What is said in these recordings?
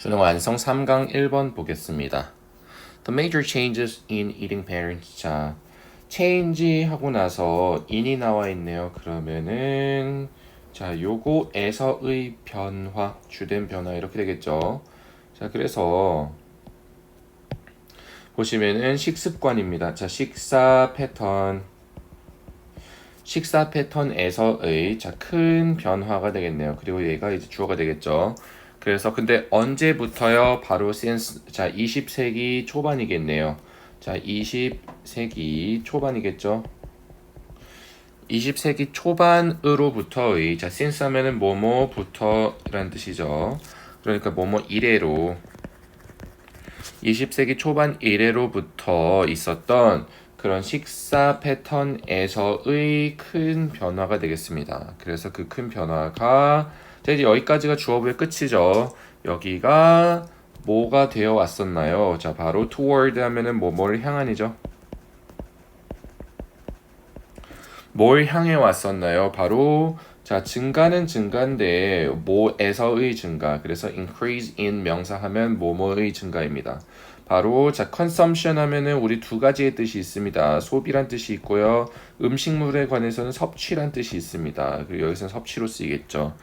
수능 완성 3강 1번 보겠습니다. The major changes in eating patterns. 자, change 하고 나서 in이 나와 있네요. 그러면은 자, 요거에서의 변화, 주된 변화 이렇게 되겠죠. 자, 그래서 보시면은 식습관입니다. 자, 식사 패턴에서의 자, 큰 변화가 되겠네요. 그리고 얘가 이제 주어가 되겠죠. 그래서 근데 언제부터요? 바로 since 자, 20세기 초반이겠네요. 자, 20세기 초반이겠죠. 20세기 초반으로부터의 자, since 하면은 뭐뭐부터라는 뜻이죠. 그러니까 뭐뭐 이래로 20세기 초반 이래로부터 있었던 그런 식사 패턴에서의 큰 변화가 되겠습니다. 그래서 그 큰 변화가 이제 여기까지가 주어부의 끝이죠. 여기가 뭐가 되어 왔었나요? 자, 바로 toward 하면은 뭐를 향한이죠. 뭘 향해 왔었나요? 바로 자, 증가는 증가인데 뭐에서의 증가. 그래서 increase in 명사하면 뭐뭐의 증가입니다. 바로 자, consumption 하면은 우리 두 가지의 뜻이 있습니다. 소비란 뜻이 있고요. 음식물에 관해서는 섭취란 뜻이 있습니다. 그리고 여기서는 섭취로 쓰이겠죠.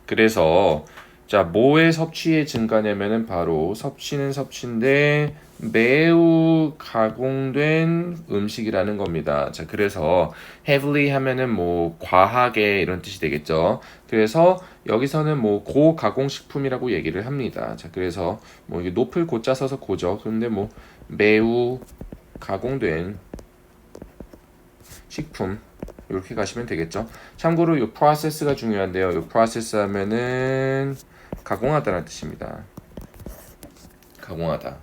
그래서 자, 뭐의 섭취의 증가냐면은 바로 섭취는 섭취인데 매우 가공된 음식이라는 겁니다. 자, 그래서 heavily 하면은 뭐 과하게 이런 뜻이 되겠죠. 그래서 여기서는 뭐 고가공식품이라고 얘기를 합니다. 자, 그래서 뭐 이게 높을 고자 써서 고죠. 그런데 뭐 매우 가공된 식품 이렇게 가시면 되겠죠. 참고로 이 process가 중요한데요. 이 process 하면은 가공하다라는 뜻입니다. 가공하다.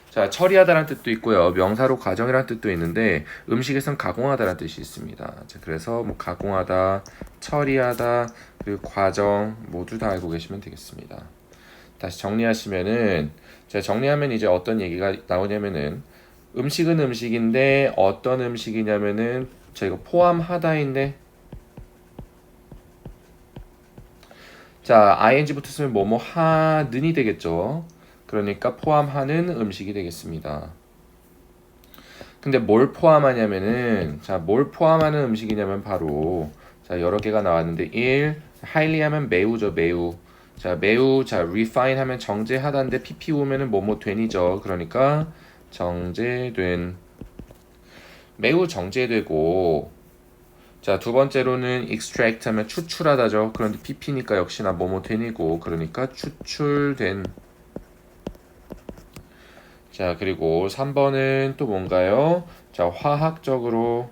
자, 처리하다라는 뜻도 있고요. 명사로 과정이라는 뜻도 있는데 음식에선 가공하다라는 뜻이 있습니다. 자, 그래서 뭐 가공하다, 처리하다, 그리고 과정 모두 다 알고 계시면 되겠습니다. 다시 정리하시면은 자, 정리하면 이제 어떤 얘기가 나오냐면은 음식은 음식인데 어떤 음식이냐면은 자, 이거 포함하다인데 자, ing 붙었으면 뭐뭐 하는이 되겠죠. 그러니까 포함하는 음식이 되겠습니다. 근데 뭘 포함하냐면은 자, 뭘 포함하는 음식이냐면 바로 자, 여러 개가 나왔는데 1 highly 하면 매우죠, 매우. 자, 매우 자, refine 하면 정제하다인데 pp 오면은 뭐뭐 된이죠. 그러니까 정제된 매우 정제되고 자, 두 번째로는 extract 하면 추출하다죠. 그런데 pp니까 역시나 뭐뭐 된이고 그러니까 추출된. 자, 그리고 3번은 또 뭔가요? 자, 화학적으로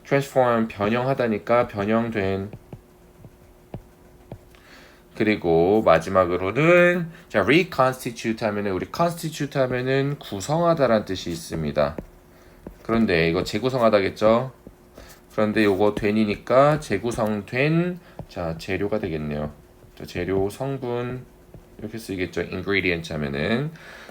transform 변형하다니까 변형된. 그리고 마지막으로는 자, reconstitute 하면은 우리 constitute 하면은 구성하다라는 뜻이 있습니다. 그런데 이거 재구성하다겠죠? 그런데 요거 된이니까 재구성된 자, 재료가 되겠네요. 자, 재료 성분 이렇게 쓰이겠죠. ingredient 하면은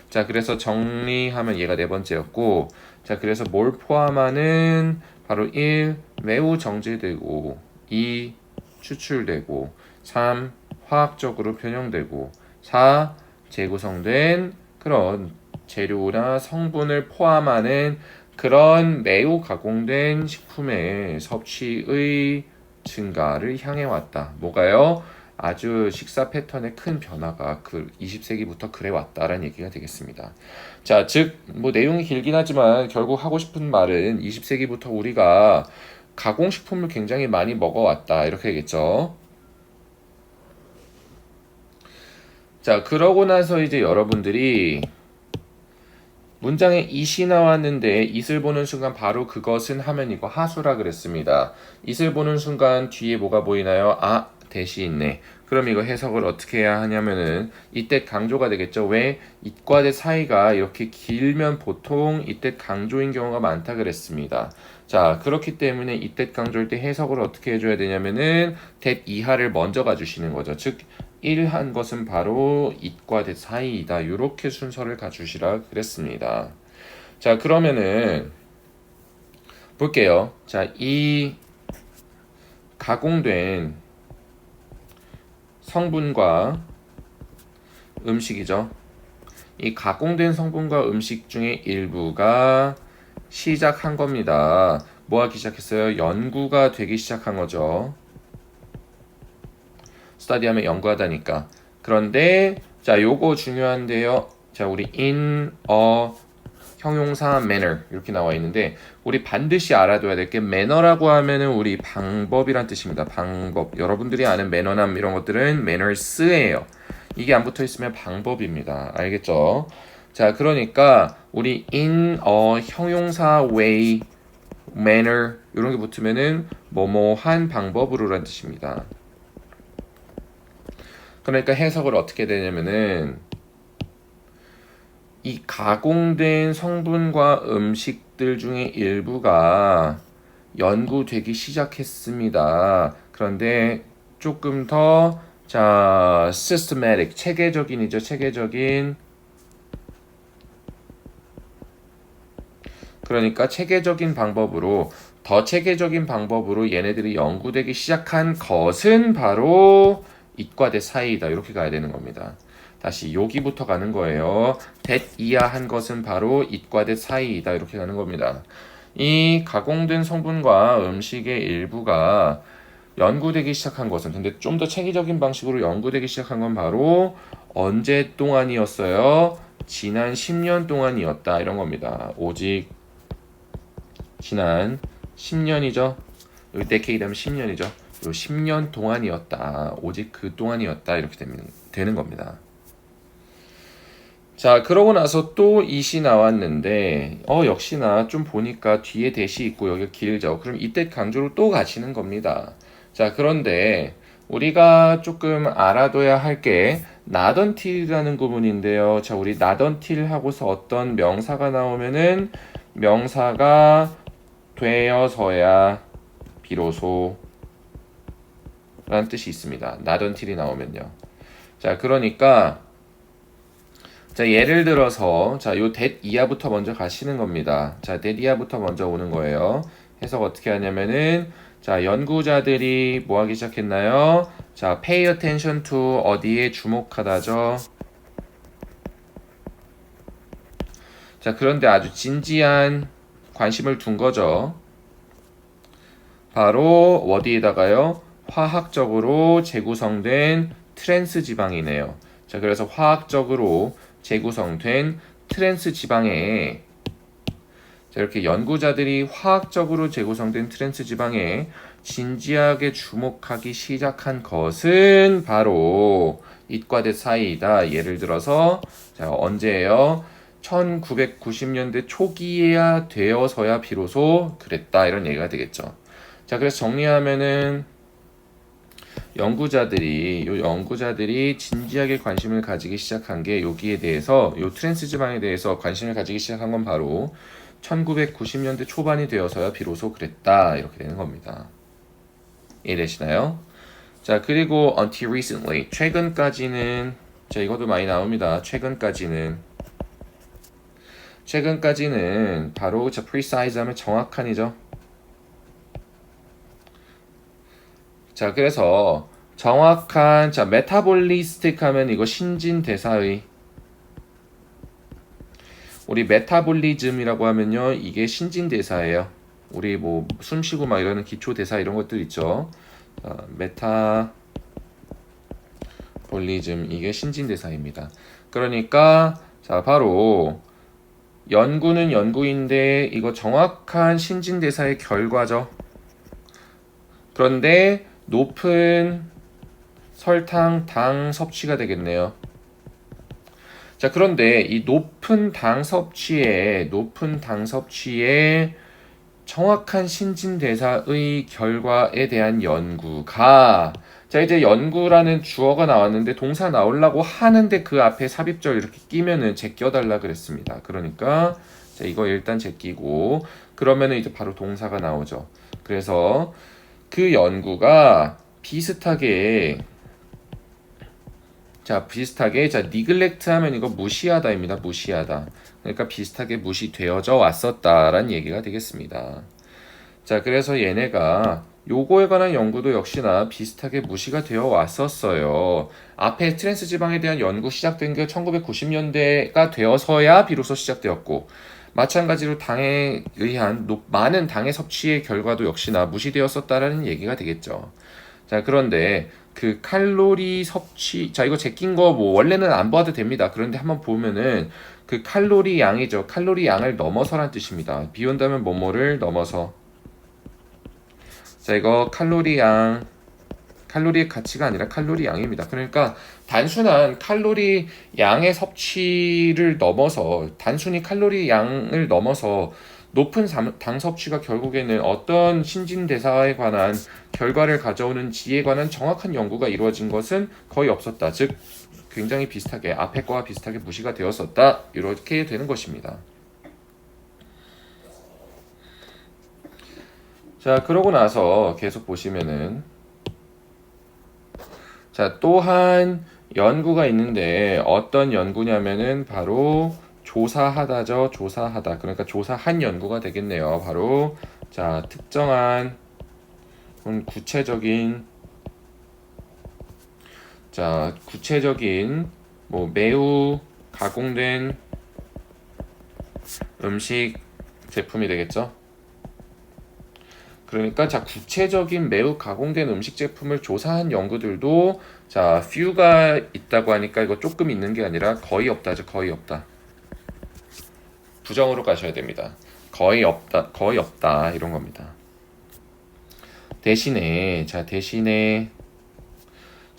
자, 그래서 정리하면 얘가 네 번째였고 자, 그래서 뭘 포함하는 바로 1 매우 정제되고 2 추출되고 3 화학적으로 변형되고 4 재구성된 그런 재료나 성분을 포함하는 그런 매우 가공된 식품의 섭취의 증가를 향해 왔다. 뭐가요? 아주 식사 패턴의 큰 변화가 그 20세기부터 그래 왔다라는 얘기가 되겠습니다. 자, 즉, 뭐 내용이 길긴 하지만 결국 하고 싶은 말은 20세기부터 우리가 가공식품을 굉장히 많이 먹어왔다. 이렇게 되겠죠. 자, 그러고 나서 이제 여러분들이 문장에 it이 나왔는데 it을 보는 순간 바로 그것은 하면 이거 하수라 그랬습니다. it을 보는 순간 뒤에 뭐가 보이나요? 아, 대시 있네. 그럼 이거 해석을 어떻게 해야 하냐면은 이때 강조가 되겠죠. 왜? it과 that 사이가 이렇게 길면 보통 이때 강조인 경우가 많다 그랬습니다. 자, 그렇기 때문에 이때 강조일 때 해석을 어떻게 해줘야 되냐면은 that 이하를 먼저 가주시는 거죠. 즉 1한 것은 바로 it과 that 사이이다. 이렇게 순서를 가주시라 그랬습니다. 자, 그러면은 볼게요. 자, 이 가공된 성분과 음식이죠. 이 가공된 성분과 음식 중에 일부가 시작한 겁니다. 뭐 하기 시작했어요? 연구가 되기 시작한 거죠. 스터디하면 연구하다니까. 그런데 자, 요거 중요한데요. 자, 우리 in a 형용사 manner 이렇게 나와 있는데 우리 반드시 알아둬야 될 게 매너라고 하면은 우리 방법이란 뜻입니다. 방법. 여러분들이 아는 매너남 이런 것들은 manners예요. 이게 안 붙어 있으면 방법입니다. 알겠죠? 자, 그러니까 우리 in a 형용사 way, manner 이런 게 붙으면은 뭐뭐한 방법으로란 뜻입니다. 그러니까 해석을 어떻게 되냐면은 이 가공된 성분과 음식들 중에 일부가 연구되기 시작했습니다. 그런데 조금 더 systematic, 체계적인이죠. 체계적인. 그러니까 체계적인 방법으로 더 체계적인 방법으로 얘네들이 연구되기 시작한 것은 바로 it과 that 사이이다. 이렇게 가야 되는 겁니다. 다시 여기부터 가는 거예요. that 이하한 것은 바로 it과 that 사이이다. 이렇게 가는 겁니다. 이 가공된 성분과 음식의 일부가 연구되기 시작한 것은 근데 좀 더 체계적인 방식으로 연구되기 시작한 건 바로 언제 동안이었어요? 지난 10년 동안이었다. 이런 겁니다. 오직 지난 10년이죠. 여기 decade 하면 10년이죠. 요 10년 동안이었다. 오직 그 동안이었다. 이렇게 되는 겁니다. 자, 그러고 나서 또 it이 나왔는데 역시나 좀 보니까 뒤에 that이 있고 여기가 길죠. 그럼 이때 강조로 또 가시는 겁니다. 자, 그런데 우리가 조금 알아둬야 할 게 not until이라는 구문인데요. 자, 우리 not until 하고서 어떤 명사가 나오면은 명사가 되어서야 비로소 라는 뜻이 있습니다. not until이 나오면요. 자, 그러니까 자, 예를 들어서 자, 요 that 이하부터 먼저 가시는 겁니다. 자, that 이하부터 먼저 오는 거예요. 해석 어떻게 하냐면은 자, 연구자들이 뭐 하기 시작했나요? 자, pay attention to 어디에 주목하다죠. 자, 그런데 아주 진지한 관심을 둔 거죠. 바로 어디에다가요? 화학적으로 재구성된 트랜스 지방이네요. 자, 그래서 화학적으로 재구성된 트랜스 지방에 자, 이렇게 연구자들이 화학적으로 재구성된 트랜스 지방에 진지하게 주목하기 시작한 것은 바로 it과 that 사이이다. 예를 들어서 자, 언제예요? 1990년대 초기에야 되어서야 비로소 그랬다. 이런 얘기가 되겠죠. 자, 그래서 정리하면은 연구자들이 진지하게 관심을 가지기 시작한 게 여기에 대해서 요 트랜스 지방에 대해서 관심을 가지기 시작한 건 바로 1990년대 초반이 되어서야 비로소 그랬다. 이렇게 되는 겁니다. 이해되시나요? 자, 그리고 until recently 최근까지는 자, 이것도 많이 나옵니다. 최근까지는 바로 자, precise 하면 정확한이죠. 자, 그래서 정확한 자, 메타볼리스틱 하면 이거 신진대사의 우리 메타볼리즘이라고 하면요. 이게 신진대사예요. 우리 뭐 숨쉬고 막 이러는 기초대사 이런 것들 있죠. 메타볼리즘 이게 신진대사입니다. 그러니까 자, 바로 연구는 연구인데 이거 정확한 신진대사의 결과죠. 그런데 높은 설탕, 당 섭취가 되겠네요. 자, 그런데 이 높은 당 섭취에 정확한 신진대사의 결과에 대한 연구가 자, 이제 연구라는 주어가 나왔는데 동사 나오려고 하는데 그 앞에 삽입절 이렇게 끼면은 제껴달라 그랬습니다. 그러니까 자, 이거 일단 제끼고 그러면은 이제 바로 동사가 나오죠. 그래서 그 연구가 비슷하게 자, neglect 하면 이거 무시하다입니다. 무시하다. 그러니까 비슷하게 무시되어져 왔었다라는 얘기가 되겠습니다. 자, 그래서 얘네가 요거에 관한 연구도 역시나 비슷하게 무시가 되어 왔었어요. 앞에 트랜스 지방에 대한 연구 시작된 게 1990년대가 되어서야 비로소 시작되었고, 마찬가지로 당에 의한 많은 당의 섭취의 결과도 역시나 무시되었었다라는 얘기가 되겠죠. 자, 그런데 그 칼로리 섭취, 자, 이거 제낀 거 뭐 원래는 안 봐도 됩니다. 그런데 한번 보면은 그 칼로리 양이죠. 칼로리 양을 넘어서란 뜻입니다. 비운다면 뭐뭐를 넘어서. 자, 이거 칼로리 양, 칼로리의 가치가 아니라 칼로리 양입니다. 그러니까 단순한 칼로리 양의 섭취를 넘어서, 단순히 칼로리 양을 넘어서 높은 당 섭취가 결국에는 어떤 신진대사에 관한 결과를 가져오는지에 관한 정확한 연구가 이루어진 것은 거의 없었다. 즉, 굉장히 비슷하게, 앞에 거와 비슷하게 무시가 되었었다. 이렇게 되는 것입니다. 자, 그러고 나서 계속 보시면은, 자, 또한 연구가 있는데 어떤 연구냐면은 바로 조사하다죠. 조사하다. 그러니까 조사한 연구가 되겠네요. 바로 자, 특정한 구체적인 뭐 매우 가공된 음식 제품이 되겠죠. 그러니까 자, 구체적인 매우 가공된 음식 제품을 조사한 연구들도 자, few가 있다고 하니까 이거 조금 있는 게 아니라 거의 없다죠. 거의 없다. 부정으로 가셔야 됩니다. 거의 없다 이런 겁니다. 대신에 자,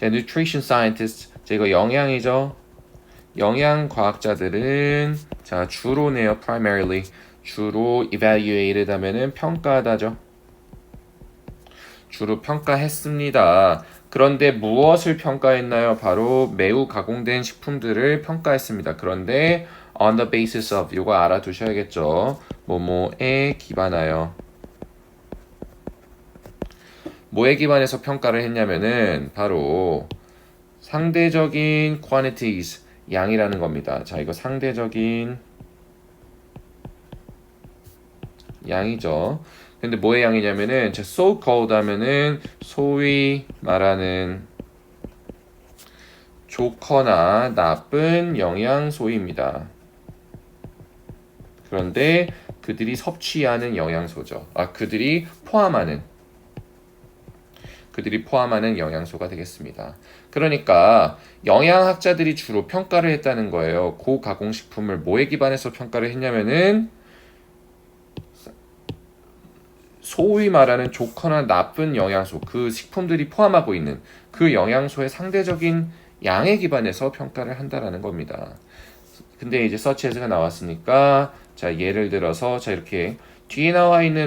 nutrition scientist, 자, 이거 영양이죠. 영양 과학자들은 자, 주로네요. primarily 주로 evaluated 하면은 평가하다죠. 주로 평가했습니다. 그런데 무엇을 평가했나요? 바로 매우 가공된 식품들을 평가했습니다. 그런데 on the basis of, 이거 알아두셔야겠죠. 뭐뭐에 기반하여. 뭐에 기반해서 평가를 했냐면은 바로 상대적인 quantities, 양이라는 겁니다. 자, 이거 상대적인 양이죠. 근데 뭐의 양이냐면은 so called 하면은 소위 말하는 좋거나 나쁜 영양소입니다. 그런데 그들이 섭취하는 영양소죠. 그들이 포함하는 영양소가 되겠습니다. 그러니까 영양학자들이 주로 평가를 했다는 거예요. 고가공식품을 뭐에 기반해서 평가를 했냐면은 소위 말하는 좋거나 나쁜 영양소, 그 식품들이 포함하고 있는 그 영양소의 상대적인 양에 기반해서 평가를 한다라는 겁니다. 근데 이제 서치에서가 나왔으니까 자, 예를 들어서 자, 이렇게 뒤에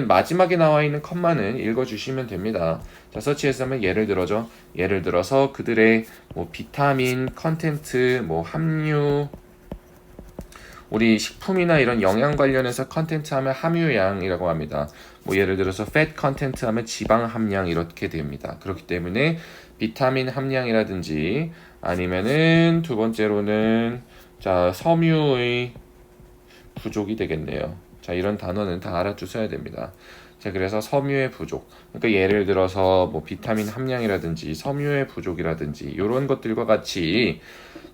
마지막에 나와 있는 컴마는 읽어주시면 됩니다. 자, 서치에서 하면 예를 들어서 그들의 뭐 비타민 컨텐트, 뭐 함유, 우리 식품이나 이런 영양 관련해서 컨텐트 하면 함유량이라고 합니다. 뭐 예를 들어서 fat 컨텐트 하면 지방 함량 이렇게 됩니다. 그렇기 때문에 비타민 함량이라든지 아니면은 두 번째로는 자, 섬유의 부족이 되겠네요. 자, 이런 단어는 다 알아두셔야 됩니다. 자, 그래서 섬유의 부족. 그러니까 예를 들어서 뭐 비타민 함량이라든지 섬유의 부족이라든지 이런 것들과 같이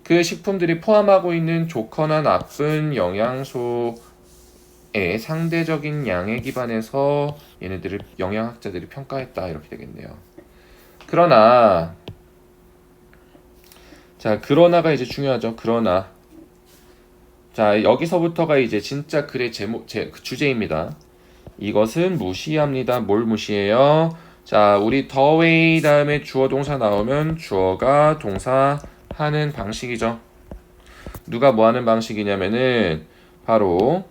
그 식품들이 포함하고 있는 좋거나 나쁜 영양소의 상대적인 양에 기반해서 얘네들을 영양학자들이 평가했다 이렇게 되겠네요. 그러나 자, 그러나가 이제 중요하죠. 그러나 자, 여기서부터가 이제 진짜 글의 주제입니다. 이것은 무시합니다. 뭘 무시해요? 자, 우리 the way 다음에 주어 동사 나오면 주어가 동사 하는 방식이죠. 누가 뭐 하는 방식이냐면은 바로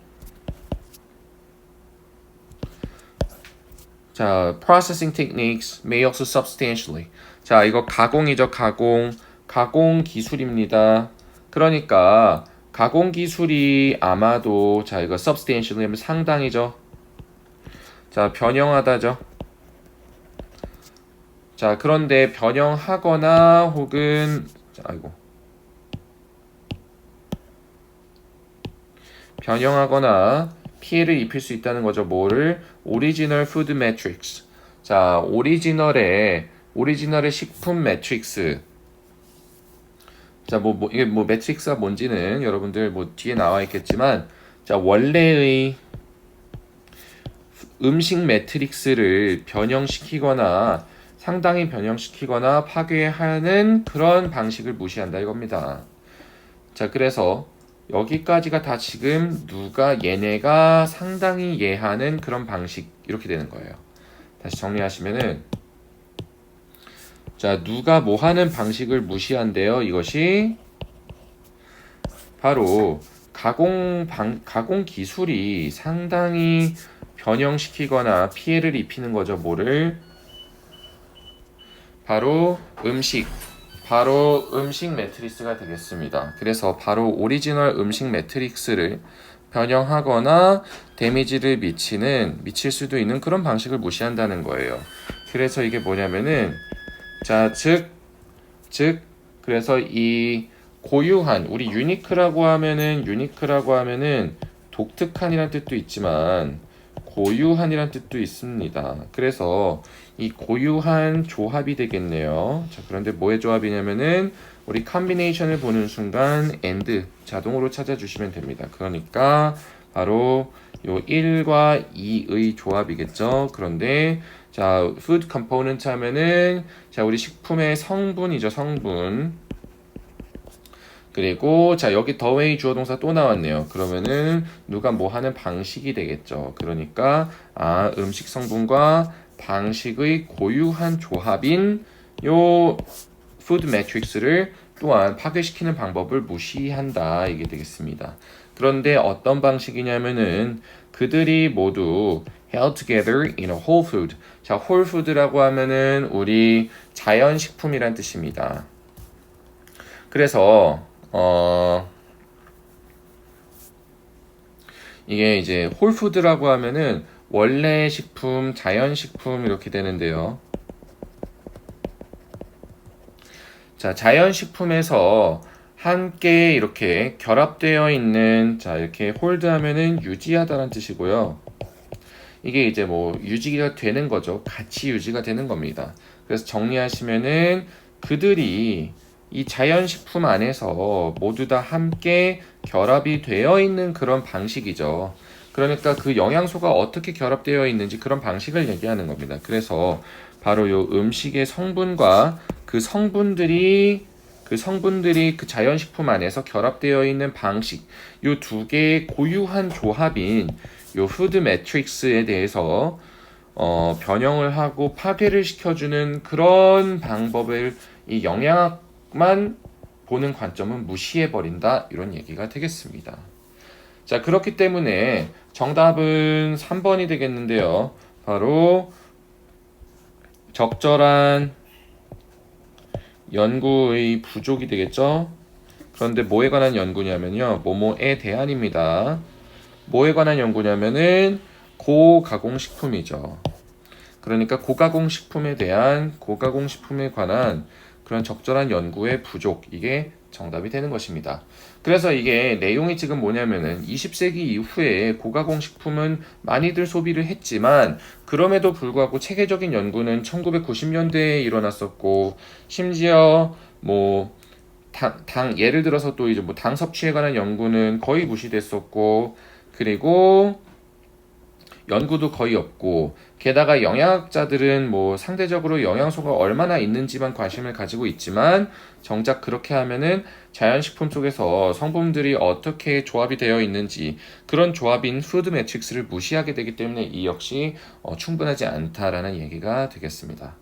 자, processing techniques may also substantially. 자, 이거 가공이죠. 가공 기술입니다. 그러니까 가공 기술이 아마도 자, 이거 substantially 하면 상당히죠. 자, 변형하다죠. 자, 그런데 변형하거나 혹은 변형하거나 피해를 입힐 수 있다는 거죠. 뭐를? Original Food Metrics. 자, 오리지널의 식품 매트릭스. 자, 이게 매트릭스가 뭔지는 여러분들 뒤에 나와 있겠지만, 자, 원래의 음식 매트릭스를 변형시키거나 상당히 변형시키거나 파괴하는 그런 방식을 무시한다 이겁니다. 자, 그래서 여기까지가 다 지금 얘네가 상당히 이해하는 그런 방식 이렇게 되는 거예요. 다시 정리하시면은, 자, 누가 뭐 하는 방식을 무시한대요. 이것이 바로 가공 기술이 상당히 변형시키거나 피해를 입히는 거죠. 뭐를? 바로 음식 매트릭스가 되겠습니다. 그래서 바로 오리지널 음식 매트릭스를 변형하거나 데미지를 미칠 수도 있는 그런 방식을 무시한다는 거예요. 그래서 이게 뭐냐면은, 자, 그래서 이 고유한, 우리 유니크라고 하면은 독특한이란 뜻도 있지만 고유한이란 뜻도 있습니다. 그래서 이 고유한 조합이 되겠네요. 자, 그런데 뭐의 조합이냐면은 우리 컨비네이션을 보는 순간 and 자동으로 찾아주시면 됩니다. 그러니까 바로 요 1과 2의 조합이겠죠. 그런데 자, food component 하면은 자, 우리 식품의 성분이죠. 성분. 그리고 자, 여기 the way 주어 동사 또 나왔네요. 그러면은 누가 뭐 하는 방식이 되겠죠. 그러니까 음식 성분과 방식의 고유한 조합인 요 food matrix를 또한 파괴시키는 방법을 무시한다 이게 되겠습니다. 그런데 어떤 방식이냐면은 그들이 모두 held together in a whole food. 자, whole food라고 하면은 우리 자연식품이란 뜻입니다. 그래서 이게 이제 홀푸드라고 하면은 원래 식품, 자연식품 이렇게 되는데요. 자, 자연식품에서 함께 이렇게 결합되어 있는, 자, 이렇게 홀드하면은 유지하다는 뜻이고요. 이게 이제 유지가 되는 거죠. 같이 유지가 되는 겁니다. 그래서 정리하시면은 그들이 이 자연식품 안에서 모두 다 함께 결합이 되어 있는 그런 방식이죠. 그러니까 그 영양소가 어떻게 결합되어 있는지 그런 방식을 얘기하는 겁니다. 그래서 바로 요 음식의 성분과 그 성분들이 그 자연식품 안에서 결합되어 있는 방식, 요 두 개의 고유한 조합인 요 푸드 매트릭스에 대해서 변형을 하고 파괴를 시켜주는 그런 방법을 이 영양학만 보는 관점은 무시해버린다 이런 얘기가 되겠습니다. 자, 그렇기 때문에 정답은 3번이 되겠는데요. 바로 적절한 연구의 부족이 되겠죠. 그런데 뭐에 관한 연구냐면요, 뭐뭐에 대한입니다. 뭐에 관한 연구냐면은 고가공식품이죠. 그러니까 고가공식품에 관한 그런 적절한 연구의 부족, 이게 정답이 되는 것입니다. 그래서 이게 내용이 지금 뭐냐면은 20세기 이후에 고가공식품은 많이들 소비를 했지만 그럼에도 불구하고 체계적인 연구는 1990년대에 일어났었고, 심지어 예를 들어서 또 이제 당 섭취에 관한 연구는 거의 무시됐었고, 그리고 연구도 거의 없고, 게다가 영양학자들은 상대적으로 영양소가 얼마나 있는지만 관심을 가지고 있지만 정작 그렇게 하면은 자연식품 속에서 성분들이 어떻게 조합이 되어 있는지 그런 조합인 푸드 매트릭스를 무시하게 되기 때문에 이 역시 충분하지 않다라는 얘기가 되겠습니다.